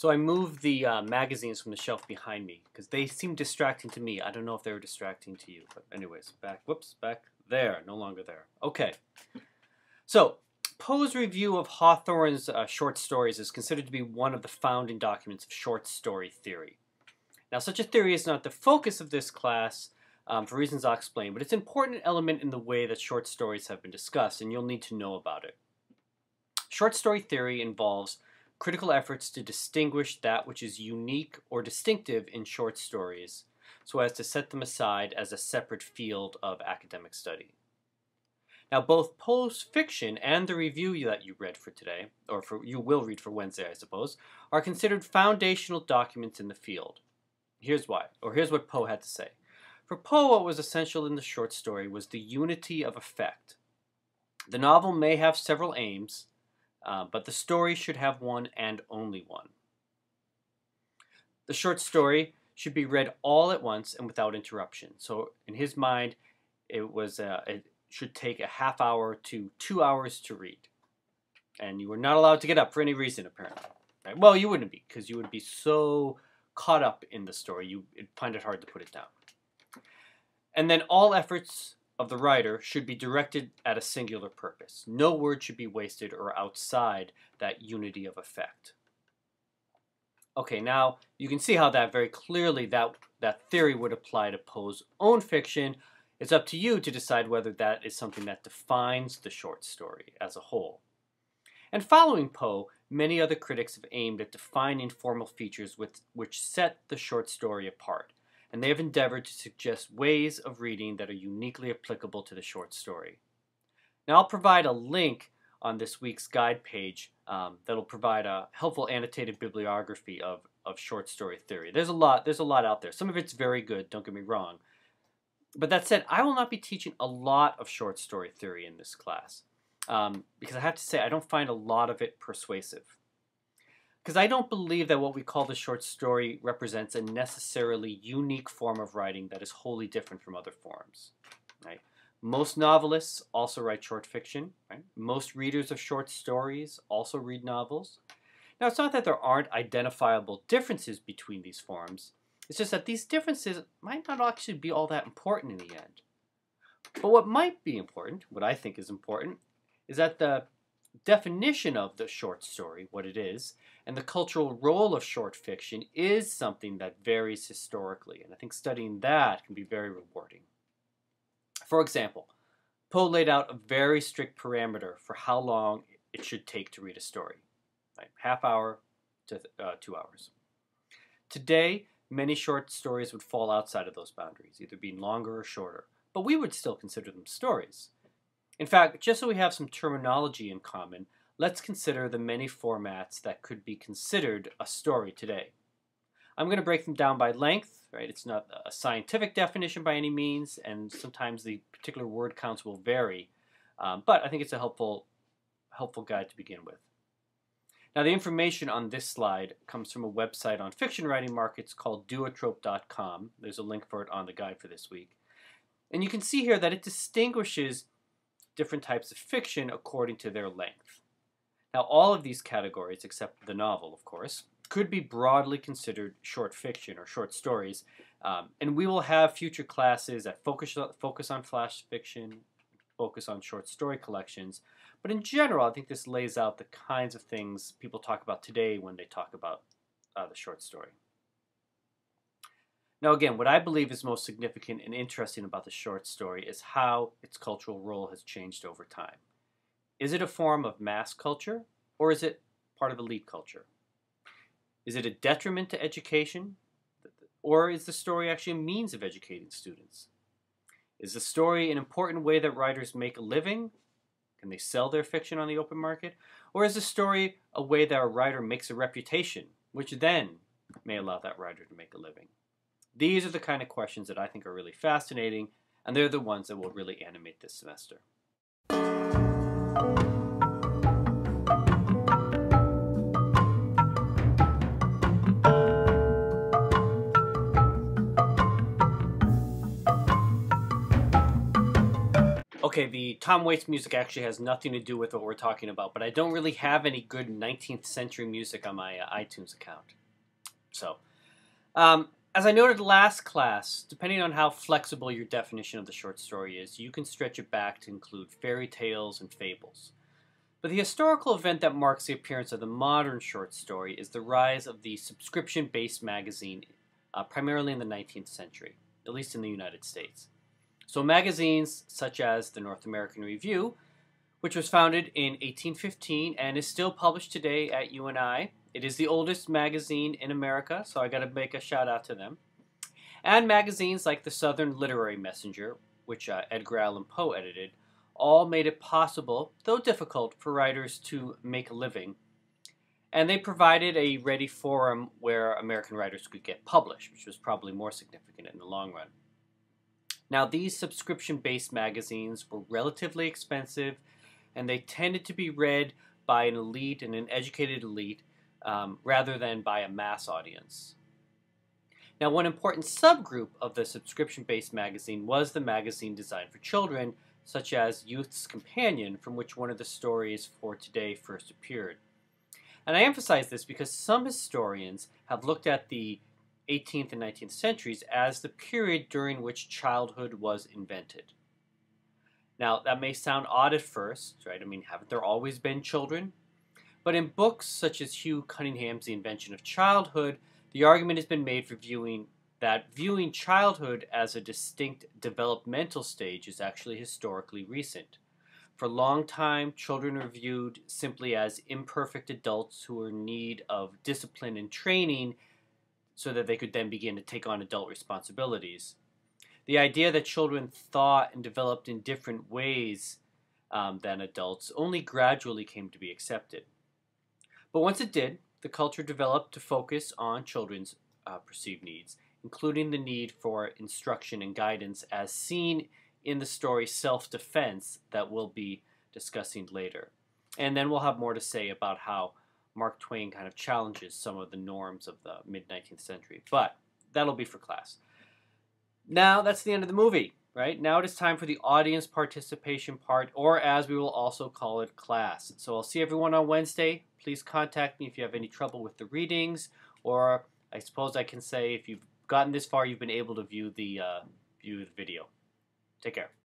So I moved the magazines from the shelf behind me because they seem distracting to me. I don't know if they were distracting to you, but anyways, back, whoops, back there, no longer there. Okay, so Poe's review of Hawthorne's short stories is considered to be one of the founding documents of short story theory. Now, such a theory is not the focus of this class for reasons I'll explain, but it's an important element in the way that short stories have been discussed, and you'll need to know about it. Short story theory involves critical efforts to distinguish that which is unique or distinctive in short stories so as to set them aside as a separate field of academic study. Now, both Poe's fiction and the review that you read for today, or you will read for Wednesday, I suppose, are considered foundational documents in the field. Here's why, or here's what Poe had to say. For Poe, what was essential in the short story was the unity of effect. The novel may have several aims, but the story should have one and only one. The short story should be read all at once and without interruption. So in his mind, it should take a half hour to 2 hours to read. And you were not allowed to get up for any reason, apparently. Right? Well, you wouldn't be, because you would be so caught up in the story, you'd find it hard to put it down. And then all efforts of the writer should be directed at a singular purpose. No word should be wasted or outside that unity of effect. Okay, now you can see how that very clearly that theory would apply to Poe's own fiction. It's up to you to decide whether that is something that defines the short story as a whole. And following Poe, many other critics have aimed at defining formal features which set the short story apart, and they have endeavored to suggest ways of reading that are uniquely applicable to the short story. Now, I'll provide a link on this week's guide page that'll provide a helpful annotated bibliography of short story theory. There's a lot out there. Some of it's very good, don't get me wrong. But that said, I will not be teaching a lot of short story theory in this class because I have to say I don't find a lot of it persuasive. Because I don't believe that what we call the short story represents a necessarily unique form of writing that is wholly different from other forms. Right? Most novelists also write short fiction. Right? Most readers of short stories also read novels. Now, it's not that there aren't identifiable differences between these forms. It's just that these differences might not actually be all that important in the end. But what might be important, what I think is important, is that the definition of the short story, what it is, and the cultural role of short fiction is something that varies historically, and I think studying that can be very rewarding. For example, Poe laid out a very strict parameter for how long it should take to read a story, right? Half hour to 2 hours. Today, many short stories would fall outside of those boundaries, either being longer or shorter, but we would still consider them stories. In fact, just so we have some terminology in common, let's consider the many formats that could be considered a story today. I'm going to break them down by length, right? It's not a scientific definition by any means, and sometimes the particular word counts will vary, but I think it's a helpful guide to begin with. Now, the information on this slide comes from a website on fiction writing markets called duotrope.com. There's a link for it on the guide for this week. And you can see here that it distinguishes different types of fiction according to their length. Now, all of these categories, except the novel, of course, could be broadly considered short fiction or short stories, and we will have future classes that focus on flash fiction, focus on short story collections, but in general, I think this lays out the kinds of things people talk about today when they talk about the short story. Now again, what I believe is most significant and interesting about the short story is how its cultural role has changed over time. Is it a form of mass culture, or is it part of elite culture? Is it a detriment to education, or is the story actually a means of educating students? Is the story an important way that writers make a living? Can they sell their fiction on the open market? Or is the story a way that a writer makes a reputation, which then may allow that writer to make a living? These are the kind of questions that I think are really fascinating, and they're the ones that will really animate this semester. Okay, the Tom Waits music actually has nothing to do with what we're talking about, but I don't really have any good 19th century music on my iTunes account. So, as I noted last class, depending on how flexible your definition of the short story is, you can stretch it back to include fairy tales and fables. But the historical event that marks the appearance of the modern short story is the rise of the subscription-based magazine, primarily in the 19th century, at least in the United States. So magazines such as the North American Review, which was founded in 1815 and is still published today at UNI. It is the oldest magazine in America, so I got to make a shout out to them. And magazines like the Southern Literary Messenger, which Edgar Allan Poe edited, all made it possible, though difficult, for writers to make a living. And they provided a ready forum where American writers could get published, which was probably more significant in the long run. Now, these subscription-based magazines were relatively expensive, and they tended to be read by an elite and an educated elite rather than by a mass audience. Now, one important subgroup of the subscription-based magazine was the magazine designed for children, such as Youth's Companion, from which one of the stories for today first appeared. And I emphasize this because some historians have looked at the 18th and 19th centuries as the period during which childhood was invented. Now, that may sound odd at first, right? I mean, haven't there always been children? But in books such as Hugh Cunningham's The Invention of Childhood, the argument has been made for viewing childhood as a distinct developmental stage is actually historically recent. For a long time, children were viewed simply as imperfect adults who were in need of discipline and training so that they could then begin to take on adult responsibilities. The idea that children thought and developed in different ways than adults only gradually came to be accepted. But once it did, the culture developed to focus on children's perceived needs, including the need for instruction and guidance as seen in the story Self-Defense that we'll be discussing later. And then we'll have more to say about how Mark Twain kind of challenges some of the norms of the mid-19th century. But that'll be for class. Now that's the end of the movie, right? Now it is time for the audience participation part, or as we will also call it, class. So I'll see everyone on Wednesday. Please contact me if you have any trouble with the readings, or I suppose I can say if you've gotten this far, you've been able to view the video. Take care.